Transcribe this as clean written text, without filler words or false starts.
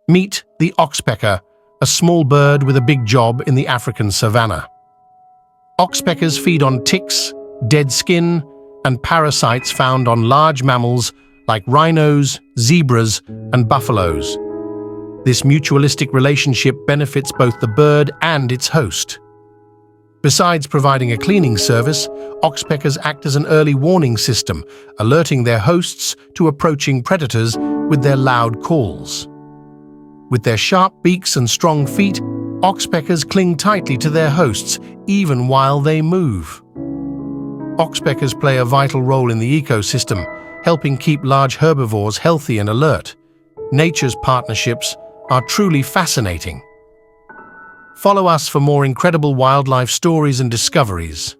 Meet the oxpecker, a small bird with a big job in the African savanna. Oxpeckers feed on ticks, dead skin, and parasites found on large mammals like rhinos, zebras, and buffaloes. This mutualistic relationship benefits both the bird and its host. Besides providing a cleaning service, oxpeckers act as an early warning system, alerting their hosts to approaching predators with their loud calls. With their sharp beaks and strong feet, oxpeckers cling tightly to their hosts, even while they move. Oxpeckers play a vital role in the ecosystem, helping keep large herbivores healthy and alert. Nature's partnerships are truly fascinating. Follow us for more incredible wildlife stories and discoveries.